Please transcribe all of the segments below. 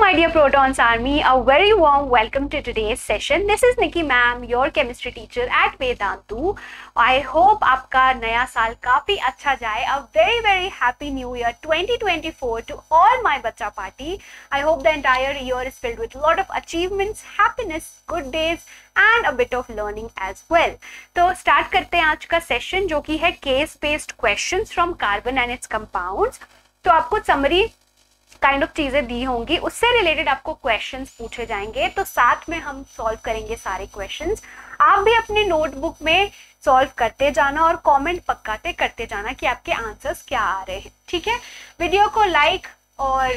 my dear Protons Army, a very warm welcome to today's session. This is Nikki ma'am, your chemistry teacher at Vedantu. I hope आपका नया साल काफी अच्छा जाए. A very very happy new year 2024 to all my बच्चा party. I hope the entire year is filled with a lot of achievements, happiness, good days and a bit of learning as well. तो start करते हैं आज का session जो कि है case based questions from carbon and its compounds. तो आपको summary काइंड ऑफ चीजें दी होंगी, उससे रिलेटेड आपको क्वेश्चंस पूछे जाएंगे, तो साथ में हम सॉल्व करेंगे सारे क्वेश्चंस. आप भी अपने नोटबुक में सॉल्व करते जाना और कमेंट पक्काते करते जाना कि आपके आंसर्स क्या आ रहे हैं. ठीक है, वीडियो को लाइक और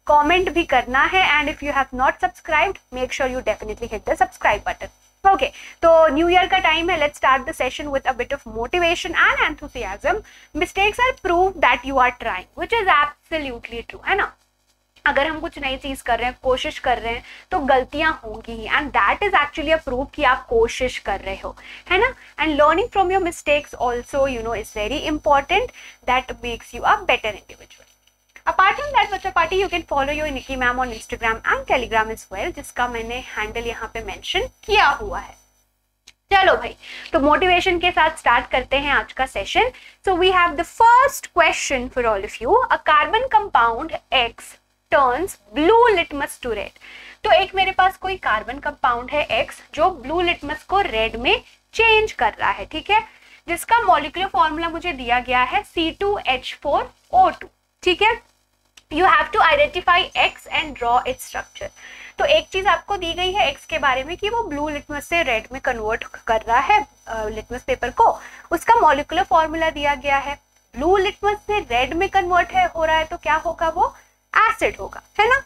कमेंट भी करना है. And if you have not subscribed, make sure you definitely hit the subscribe button. Okay, तो न्यू ईयर का टाइम है. Let's start the session with a bit of motivation and enthusiasm. Mistakes are proof that you are trying, which is absolutely true, है ना. अगर हम कुछ नई चीज कर रहे हैं, कोशिश कर रहे हैं, तो गलतियां होंगी ही, and that is actually a proof कि आप कोशिश कर रहे हो, है ना. And learning from your mistakes also is very important. That makes you a better individual. Apart from that, बच्चा party, you can follow your Nikki ma'am on Instagram and Telegram as well, जिसका मैंने handle यहाँ पे mention किया हुआ है. चलो भाई, तो मोटिवेशन के साथ स्टार्ट करते हैं आज का session. So we have the first question for all of you. A carbon compound X turns blue litmus to red. तो एक मेरे पास कोई कार्बन कंपाउंड है X जो ब्लू लिटमस को रेड में चेंज कर रहा है, ठीक है, जिसका मॉलिक्यूलर फॉर्मूला मुझे दिया गया है C2H4O2. ठीक है, You have to identify X and draw its structure. तो एक चीज आपको दी गई है X के बारे में कि वो ब्लू लिटमस से रेड में कन्वर्ट कर रहा है लिटमस पेपर को. उसका मॉलिक्यूलर फॉर्मूला दिया गया है. ब्लू लिटमस से रेड में कन्वर्ट हो रहा है तो क्या होगा, वो एसिड होगा, है ना.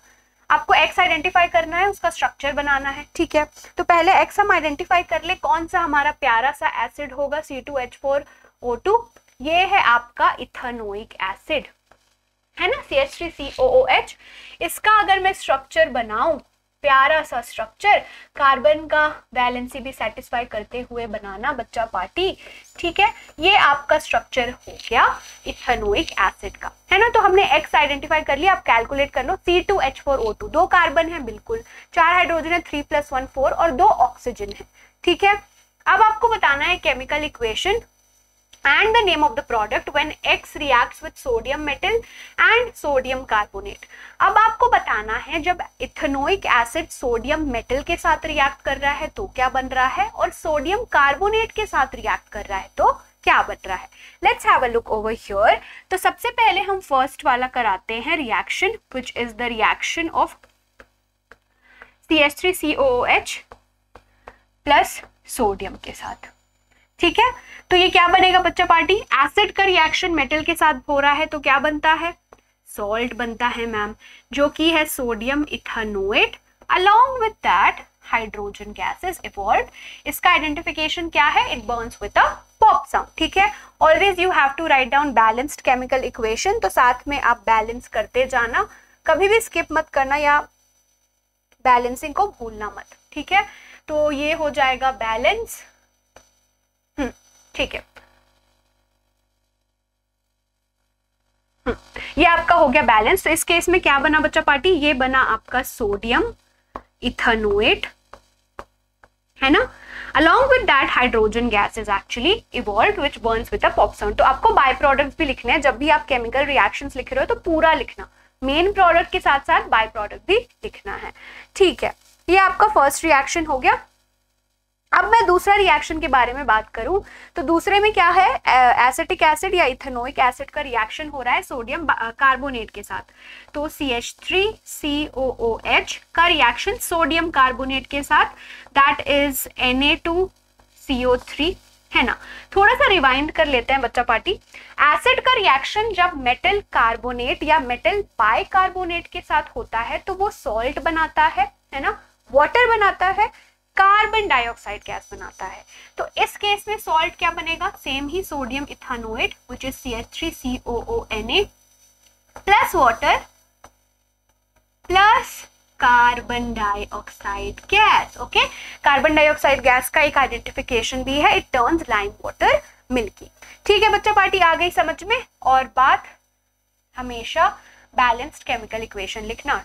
आपको X आइडेंटिफाई करना है, उसका स्ट्रक्चर बनाना है. ठीक है, तो पहले X हम आइडेंटिफाई कर ले. कौन सा हमारा प्यारा सा एसिड होगा C2H4O2. ये है आपका इथेनोइक एसिड, है ना, CH3COOH. इसका अगर मैं स्ट्रक्चर बनाऊं, प्यारा सा स्ट्रक्चर, कार्बन का वैलेंसी भी सेटिस्फाई करते हुए बनाना बच्चा पार्टी. ठीक है, ये आपका स्ट्रक्चर हो गया इथेनोइक एसिड का, है ना. तो हमने X आइडेंटिफाई कर लिया. आप कैलकुलेट कर लो. C2H4O2, 2 कार्बन है, बिल्कुल 4 हाइड्रोजन है, 3 + 1 4 और 2 ऑक्सीजन है. ठीक है, अब आपको बताना है chemical equation and the name of the product when X reacts with sodium metal and sodium carbonate. अब आपको बताना है जब इथेनोइक एसिड सोडियम मेटल के साथ रिएक्ट कर रहा है तो क्या बन रहा है, और सोडियम कार्बोनेट के साथ रिएक्ट कर रहा है तो क्या बन रहा है. Let's have a look over here. तो सबसे पहले हम फर्स्ट वाला कराते हैं reaction, which is the reaction of CH3COOH plus sodium के साथ. ठीक है, तो ये क्या बनेगा बच्चा पार्टी, एसिड का रिएक्शन मेटल के साथ हो रहा है तो क्या बनता है, सॉल्ट बनता है मैम, जो कि है sodium ethanoate. Along with that hydrogen gas is evolved. इसका आइडेंटिफिकेशन क्या है, it burns with a pop sound. ठीक है, always you have to write down balanced chemical equation. तो साथ में आप बैलेंस करते जाना, कभी भी स्किप मत करना या बैलेंसिंग को भूलना मत. ठीक है, तो ये हो जाएगा बैलेंस. ठीक है, ये आपका हो गया बैलेंस. तो इस केस में क्या बना बच्चा पार्टी, ये बना आपका सोडियम इथेनोएट, है ना. Along with that hydrogen gas is actually evolved which Burns with a pop sound. तो आपको बाय प्रोडक्ट्स भी लिखने हैं. जब भी आप केमिकल रिएक्शंस लिख रहे हो तो पूरा लिखना, मेन प्रोडक्ट के साथ साथ बाय प्रोडक्ट भी लिखना है. ठीक है, ये आपका फर्स्ट रिएक्शन हो गया. अब मैं दूसरा रिएक्शन के बारे में बात करूं तो दूसरे में क्या है, एसिटिक एसिड या इथेनोइक एसिड का रिएक्शन हो रहा है सोडियम कार्बोनेट के साथ. तो CH3COOH का रिएक्शन सोडियम कार्बोनेट के साथ, दैट इज Na2CO3, है ना. थोड़ा सा रिवाइंड कर लेते हैं बच्चा पार्टी. एसिड का रिएक्शन जब मेटल कार्बोनेट या मेटल बाइकार्बोनेट के साथ होता है तो वो सॉल्ट बनाता है ना, वाटर बनाता है, कार्बन डाइऑक्साइड गैस बनाता है. तो इस केस में सॉल्ट क्या बनेगा, same he sodium ethanoate which is CH3COONA plus water plus carbon dioxide gas. Okay, carbon dioxide gas का एक आइडेंटिफिकेशन भी है, it turns lime water milky. ठीक है बच्चा पार्टी, आ गई समझ में. और बात हमेशा बैलेंस्ड केमिकल इक्वेशन लिखना.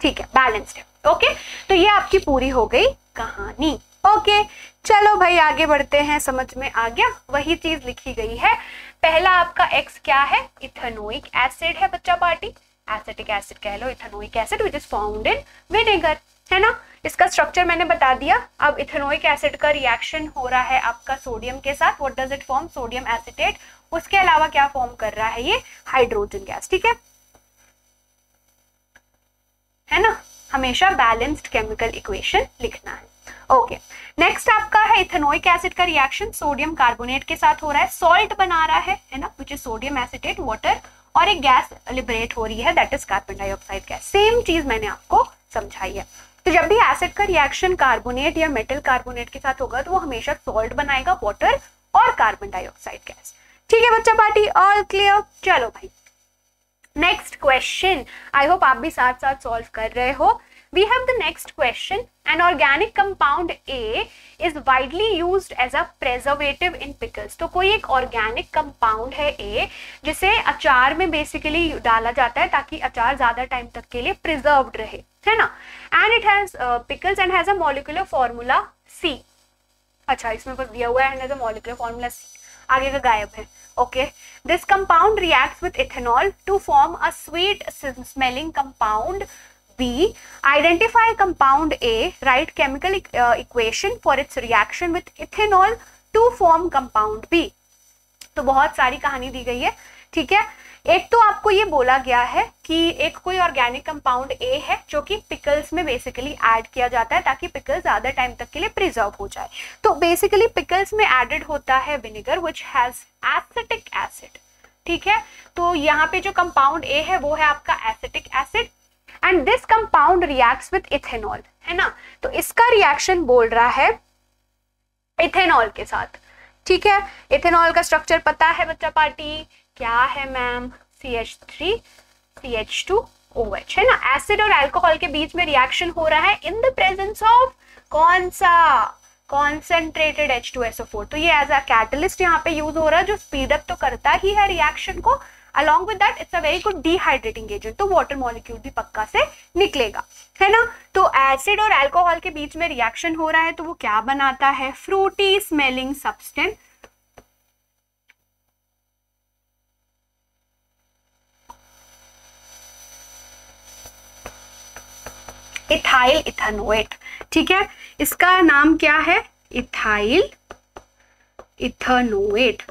ठीक है, बैलेंस्ड है। ओके, तो ये आपकी पूरी हो गई कहानी। ओके, चलो भाई आगे बढ़ते हैं, समझ में आ गया, वही चीज लिखी गई है। पहला आपका एक्स क्या है, इथेनोइक एसिड है बच्चा पार्टी, एसिटिक एसिड कह लो, ethanoic acid which is found in vinegar, है ना। इसका स्ट्रक्चर मैंने बता दिया। अब इथेनोइक एसिड का रिएक्शन हो रहा है आपका सोडियम के साथ, what does it form, sodium acetate. उसके अलावा क्या फॉर्म कर रहा है ये, हाइड्रोजन गैस, ठीक है ना। हमेशा बैलेंस्ड केमिकल इक्वेशन लिखना है। ओके, नेक्स्ट आपका है इथेनोइक एसिड का रिएक्शन सोडियम कार्बोनेट के साथ हो रहा है, सॉल्ट बना रहा है ना, which is sodium acetate water, और एक गैस लिबरेट हो रही है, that is carbon dioxide gas. Same चीज मैंने आपको समझाई है। तो जब भी एसिड का रिएक्शन कार्बोनेट या मेटल कार्बोनेट के साथ होगा तो वो हमेशा सॉल्ट बनाएगा, वाटर और कार्बन डाइऑक्साइड गैस। ठीक है बच्चा पार्टी, ऑल क्लियर। चलो भाई नेक्स्ट क्वेश्चन, आई होप आप भी साथ साथ सॉल्व कर रहे हो। We have the next question. An organic compound A is widely used as a preservative in pickles. तो कोई एक organic compound है A जिसे अचार में basically डाला जाता है ताकि अचार ज्यादा टाइम तक के लिए preserved रहे, है ना। And it has pickles and has a molecular formula C. अच्छा, इसमें बस दिया हुआ है and has a molecular formula C, आगे का गायब है। Okay, this compound reacts with ethanol to form a sweet smelling compound B. Identify compound A, write chemical equation for its reaction with ethanol to form compound B. तो बहुत सारी कहानी दी गई है, ठीक है। एक तो आपको ये बोला गया है कि एक कोई ऑर्गेनिक कंपाउंड ए है जो कि पिकल्स में बेसिकली ऐड किया जाता है ताकि पिकल ज्यादा टाइम तक के लिए प्रिजर्व हो जाए। तो बेसिकली पिकल्स में एडेड होता है vinegar which has acetic acid, ठीक है। तो यहाँ पे जो कंपाउंड ए है वो है आपका acetic acid and this compound reacts with ethanol, है ना। तो इसका रिएक्शन बोल रहा है इथेनॉल के साथ, ठीक है। इथेनॉल का स्ट्रक्चर पता है बच्चा पार्टी, क्या है मैम, CH3 CH2OH, है ना। एसिड और अल्कोहल के बीच में रिएक्शन हो रहा है इन द प्रेजेंस ऑफ कौन सा, कॉन्सेंट्रेटेड H2SO4। तो ये एज अ कैटलिस्ट यहाँ पे यूज हो रहा है जो स्पीड अप तो करता ही है रिएक्शन को, along with that it's a very good dehydrating agent, तो वाटर मॉलिक्यूल भी पक्का से निकलेगा, है ना। तो एसिड और अल्कोहल के बीच में रिएक्शन हो रहा है तो वो क्या बनाता है, fruity smelling substance, ethyl ethanoate, ठीक है। इसका नाम क्या है, इथाइल इथेनोएट।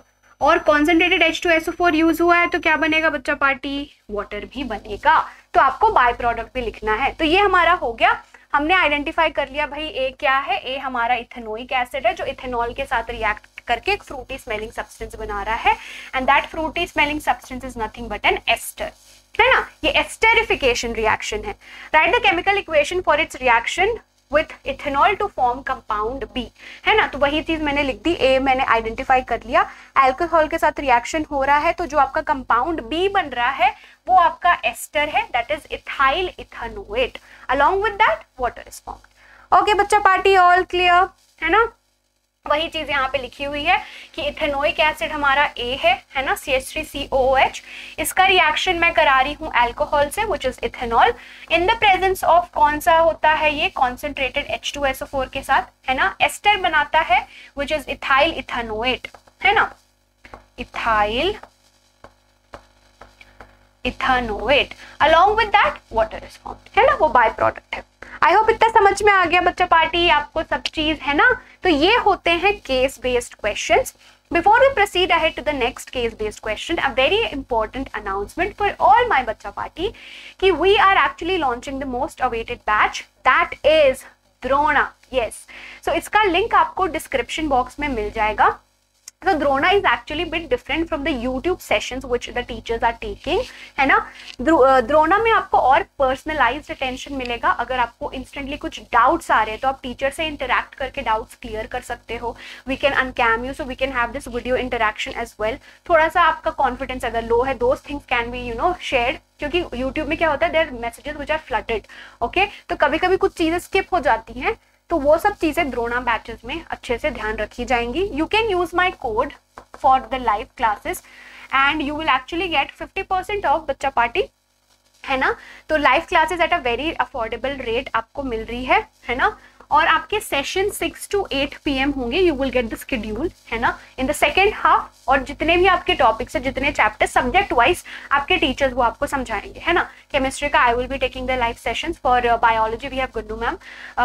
और कॉन्सेंट्रेटेड H2SO4 यूज हुआ है तो क्या बनेगा बच्चा पार्टी, वाटर भी बनेगा। तो आपको बाय प्रोडक्ट भी लिखना है। तो ये हमारा हो गया, हमने आइडेंटिफाई कर लिया भाई ए क्या है, ए हमारा इथेनोइक एसिड है जो इथेनॉल के साथ रिएक्ट करके एक फ्रूटी स्मेलिंग सब्सटेंस बना रहा है and that fruity smelling substance is nothing but an ester, है ना। ये एस्टेरिफिकेशन रिएक्शन है। Write the chemical equation for its reaction with ethanol to form compound B, है ना। तो वही चीज मैंने लिख दी, A मैंने आइडेंटिफाई कर लिया, अल्कोहल के साथ रिएक्शन हो रहा है तो जो आपका कंपाउंड B बन रहा है वो आपका एस्टर है, that is ethyl ethanoate, along with that water is formed। Okay बच्चा पार्टी, ऑल क्लियर, है ना। वही चीज यहाँ पे लिखी हुई है कि इथेनोइक एसिड हमारा A है ना, CH3COOH। इसका रिएक्शन मैं करा रही हूँ अल्कोहल से which is ethanol in the presence of कौन सा होता है ये, कॉन्सेंट्रेटेड H2SO4 के साथ, है ना। एस्टर बनाता है विच इज इथाइल इथेनोएट, है ना, ethyl ethanoate, along with that water is formed, है ना, वो बाय प्रोडक्ट है। आई होप इतना समझ में आ गया बच्चा पार्टी आपको सब चीज, है ना। तो ये होते हैं case based questions. Before we proceed ahead to the next case based question, a very important announcement for all my बच्चा पार्टी कि we are actually launching the most awaited batch, that is Drona. Yes, so इसका link आपको description box में मिल जाएगा। So Drona is actually a bit different from the YouTube sessions which the teachers are taking, है ना। द्रोणा में आपको और personalised attention मिलेगा। अगर आपको इंस्टेंटली कुछ डाउट्स आ रहे हैं तो आप टीचर से इंटरेक्ट करके डाउट्स क्लियर कर सकते हो। We can uncam you, so we can have this video interaction as well. थोड़ा सा आपका कॉन्फिडेंस अगर लो है, those things can be shared, क्योंकि YouTube में क्या होता है, there messages which are flooded, okay. तो कभी कभी कुछ चीजें स्किप हो जाती हैं, तो वो सब चीजें द्रोणा बैचेस में अच्छे से ध्यान रखी जाएंगी। You can use my code for the live classes and you will actually get 50% of बच्चा पार्टी है ना। तो live classes at a very affordable rate आपको मिल रही है ना। और आपके सेशन 6 to 8 PM होंगे, you will get the schedule, है ना, इन द सेकेंड हाफ। और जितने भी आपके टॉपिक्स है, जितने चैप्टर सब्जेक्ट वाइज आपके टीचर्स वो आपको समझाएंगे, है ना। केमिस्ट्री का I will be taking the live sessions, for biology we have Guddu ma'am,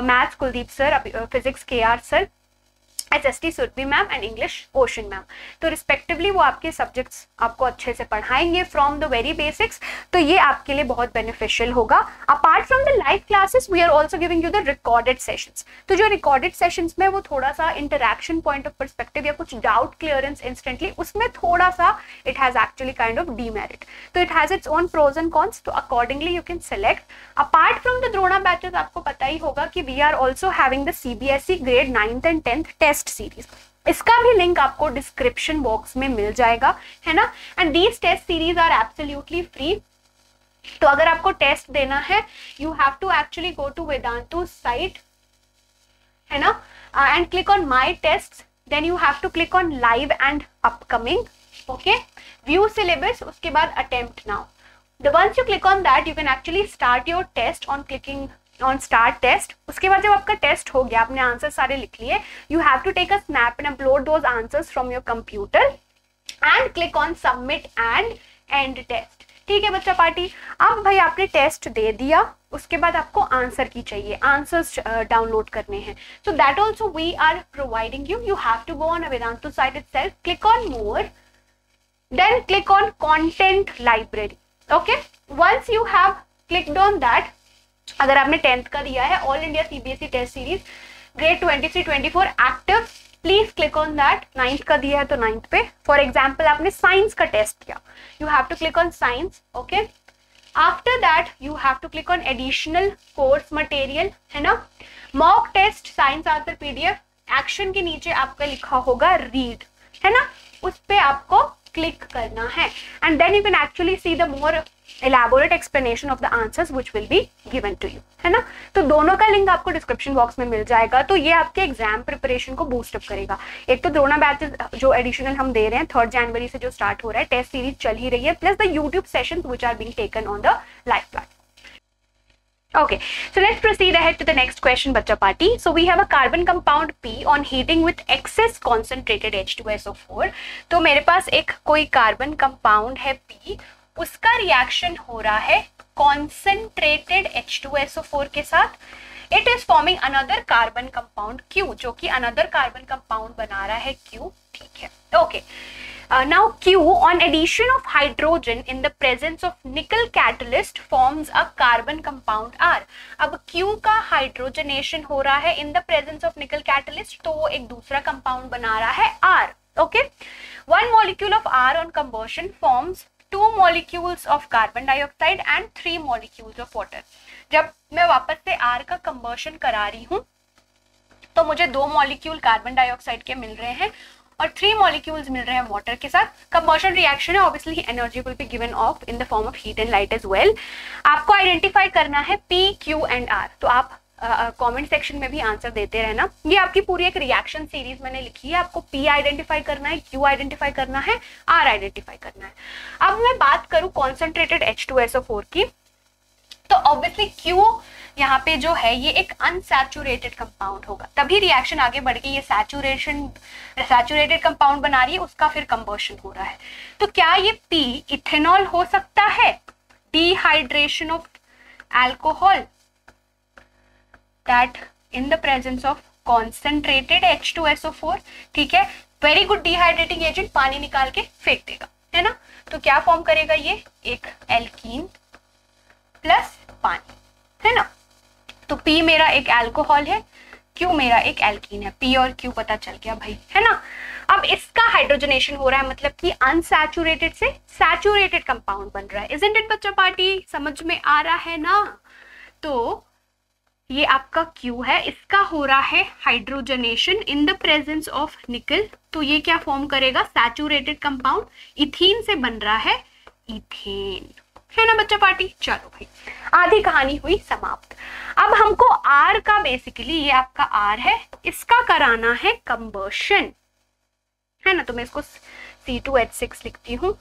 maths Kuldeep sir, physics KR sir, HST Surbhi ma'am and English Ocean ma'am. तो रिस्पेक्टिवली वो आपके सब्जेक्ट्स आपको अच्छे से पढ़ाएंगे फ्रॉम द वेरी बेसिक्स। तो ये आपके लिए बहुत बेनिफिशियल होगा। Apart from the live classes we are also giving you the recorded sessions. तो जो रिकॉर्डेड सेशंस में वो थोड़ा सा इंटरैक्शन पॉइंट ऑफ परस्पेक्टिव या कुछ डाउट क्लियरेंस इंस्टेंटली, उसमें थोड़ा सा it has actually kind of demerit. तो it has its own pros and cons, तो accordingly you can select. Apart from the Drona batches आपको पता ही होगा कि we are also having the CBSE grade 9th and 10th test series. इसका भी link आपको डिस्क्रिप्शन बॉक्स में मिल जाएगा, है ना। And these test series are absolutely free. तो अगर आपको टेस्ट देना है, you have to actually go to Vedantu site, है ना, and click on my test, then you have to click on live and upcoming, okay, view syllabus, उसके बाद attempt now. Once you click on that, you can actually start your test on clicking on start test. उसके बाद जब आपका test हो गया, आपने answer सारे लिख लिए, you have to take a snap and upload those answers from your computer and click on submit and end test. ठीक है बच्चा पार्टी। अब भाई आपने टेस्ट दे दिया, उसके बाद आपको आंसर की चाहिए, आंसर्स डाउनलोड करने हैं। So that also we are providing you. You have to go on a Vedantu site itself, click on more, then click on content library. Okay, once you have clicked on that, अगर आपने 10th का दिया है, all India CBSE test series grade 23-24 active, please click on that. 9th का दिया है तो 9th पे। फॉर एग्जाम्पल आपने साइंस का टेस्ट किया, you have to click on science, okay. After that you have to click on additional course material, है ना। Mock test science answer PDF, action के नीचे आपका लिखा होगा रीड, है ना, उस पे आपको क्लिक करना है। And then you can actually see the more elaborate explanation of the answers which will be given to you, है ना। तो दोनों का लिंक आपको डिस्क्रिप्शन बॉक्स में मिल जाएगा। तो ये आपके एग्जाम प्रिपरेशन को बूस्ट अप करेगा। एक तो द्रोणा बैचेस जो एडिशनल हम दे रहे हैं 3 जनवरी से जो स्टार्ट हो रहा है, टेस्ट सीरीज चल ही रही है, plus the YouTube sessions which are being taken on the live platform. Okay, so let's proceed ahead to the next question, बच्चा party. So we have a carbon compound P on heating with excess concentrated H2SO4। तो मेरे पास एक कोई carbon compound है P, उसका reaction हो रहा है कॉन्सेंट्रेटेड H2SO4 के साथ। It is forming another carbon compound Q, जो कि अनदर कार्बन कंपाउंड बना रहा है Q, ठीक है, okay. Now Q on addition of hydrogen in the presence of nickel catalyst forms a carbon compound R। अब Q का हाइड्रोजनेशन हो रहा है in the presence of nickel catalyst, तो वो एक दूसरा कंपाउंड बना रहा है R, okay। One molecule of R on combustion forms 2 molecules of carbon dioxide and 3 molecules of water। जब मैं वापस से R का कंबर्शन करा रही हूँ तो मुझे 2 मॉलिक्यूल कार्बन डाइऑक्साइड के मिल रहे हैं और 3 मॉलिक्यूल्स मिल रहे हैं वाटर के साथ। कंबशन रिएक्शन है, obviously energy will be given off in the form of heat and light as well. आपको आइडेंटिफाई करना है P, Q एंड R। तो आप कमेंट सेक्शन में भी आंसर देते रहना। ये आपकी पूरी एक रिएक्शन सीरीज मैंने लिखी है, आपको P आइडेंटिफाई करना है, Q आइडेंटिफाई करना है, R आइडेंटिफाई करना है। अब मैं बात करूं कॉन्सेंट्रेटेड H2SO4 की, तो ऑब्वियसली Q यहाँ पे जो है ये एक अनसैचुरेटेड कंपाउंड होगा, तभी रिएक्शन आगे बढ़ के ये सैचुरेटेड कंपाउंड बना रही है, उसका फिर कंबशन हो रहा है। तो क्या ये P इथेनॉल हो सकता है? Dehydration of alcohol that in the presence of concentrated H2SO4, ठीक है, वेरी गुड डिहाइड्रेटिंग एजेंट, पानी निकाल के फेंक देगा, है ना। तो क्या फॉर्म करेगा ये? एक एल्कीन प्लस पानी, है ना। तो P मेरा एक अल्कोहल है, Q मेरा एक एल्कीन है, P और Q पता चल गया भाई, है ना। अब इसका हाइड्रोजनेशन हो रहा है, मतलब कि अनसैचुरेटेड से सैचुरेटेड कंपाउंड बन रहा है। इजंट इट बच्चा पार्टी? समझ में आ रहा है ना। तो ये आपका Q है, इसका हो रहा है hydrogenation in the presence of निकल, तो ये क्या फॉर्म करेगा? सैचुरेटेड कंपाउंड, इथीन से बन रहा है इथेन, है ना बच्चा पार्टी। चलो भाई, आधी कहानी हुई समाप्त। अब हमको R का, बेसिकली ये आपका R है, इसका कराना है कंबर्शन, है ना। तो मैं इसको C2H6 लिखती हूँ,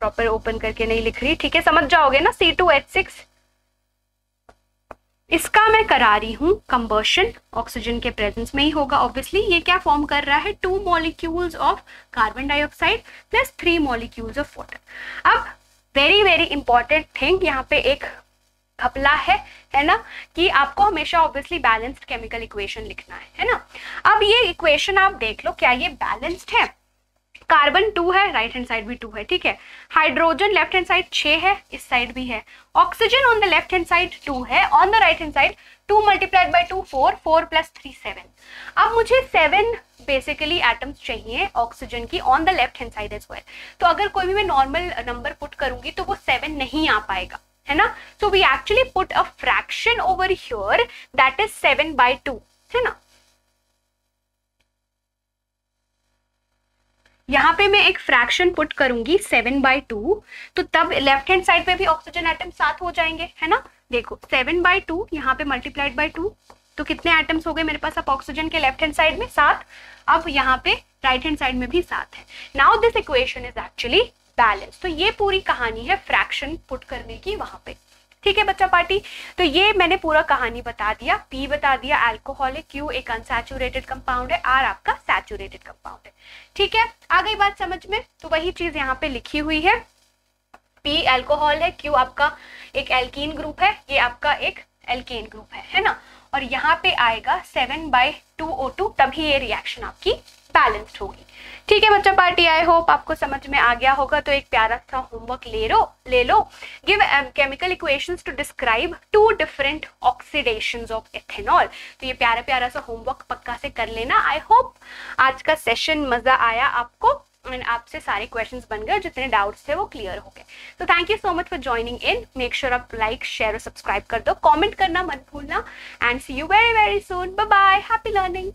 प्रॉपर ओपन करके नहीं लिख रही, ठीक है, समझ जाओगे ना। C2H6 इसका मैं करा रही हूँ कंबर्शन, ऑक्सीजन के प्रेजेंस में ही होगा ऑब्वियसली। ये क्या फॉर्म कर रहा है, 2 molecules of carbon dioxide plus 3 molecules of water. अब वेरी वेरी इंपॉर्टेंट थिंग यहाँ पे एक घपला है ना, कि आपको हमेशा ऑब्वियसली बैलेंस्ड केमिकल इक्वेशन लिखना है ना। अब ये इक्वेशन आप देख लो, क्या ये बैलेंस्ड है? कार्बन 2 है, राइट हैंड साइड भी 2 है, ठीक है। हाइड्रोजन लेफ्ट हैंड साइड 6 है, इस साइड भी है। Oxygen on the left hand side 2 है, on the right hand side 2 multiplied by 2 4, 4 plus 3 7। अब मुझे 7 बेसिकली एटम्स चाहिए ऑक्सीजन की on the left hand side as well. तो अगर कोई भी मैं नॉर्मल नंबर पुट करूंगी तो वो 7 नहीं आ पाएगा, है ना। So we actually put a fraction over here that is 7/2, है ना। यहाँ पे मैं एक फ्रैक्शन पुट करूंगी 7/2, तो तब लेफ्ट हैंड साइड पे भी ऑक्सीजन एटम 7 हो जाएंगे, है ना। देखो 7/2 यहाँ पे मल्टीप्लाइड बाय 2, तो कितने एटम्स हो गए मेरे पास अब ऑक्सीजन के लेफ्ट हैंड साइड में? 7। अब यहाँ पे राइट हैंड साइड में भी 7 है। Now this equation is actually balance. तो ये पूरी कहानी है फ्रैक्शन पुट करने की वहां पे, ठीक है बच्चा पार्टी। तो ये मैंने पूरा कहानी बता दिया। P बता दिया अल्कोहल है, Q एक अनसैचुरेटेड कंपाउंड है, R आपका सैचुरेटेड कंपाउंड है, ठीक है। आ गई बात समझ में? तो वही चीज यहाँ पे लिखी हुई है, P अल्कोहल है, Q आपका एक एल्कीन ग्रुप है, ये आपका एक एल्केन ग्रुप है ना। और यहाँ पे आएगा 7/2 O2, तभी ये रिएक्शन आपकी बैलेंस्ड होगी, ठीक है बच्चा पार्टी। आई होप आपको समझ में आ गया होगा। तो एक प्यारा सा होमवर्क ले लो। Give chemical equations to describe 2 different oxidations of ethanol. तो ये प्यारा प्यारा सा होमवर्क पक्का से कर लेना। आई होप आज का सेशन मजा आया आपको, एंड आपसे सारे क्वेश्चंस बन गए, जितने डाउट्स थे वो क्लियर हो गए। तो thank you so much for joining in. Make sure आप लाइक शेयर और सब्सक्राइब कर दो, कमेंट करना मत भूलना, and see you very very soon. Bye bye, happy learning.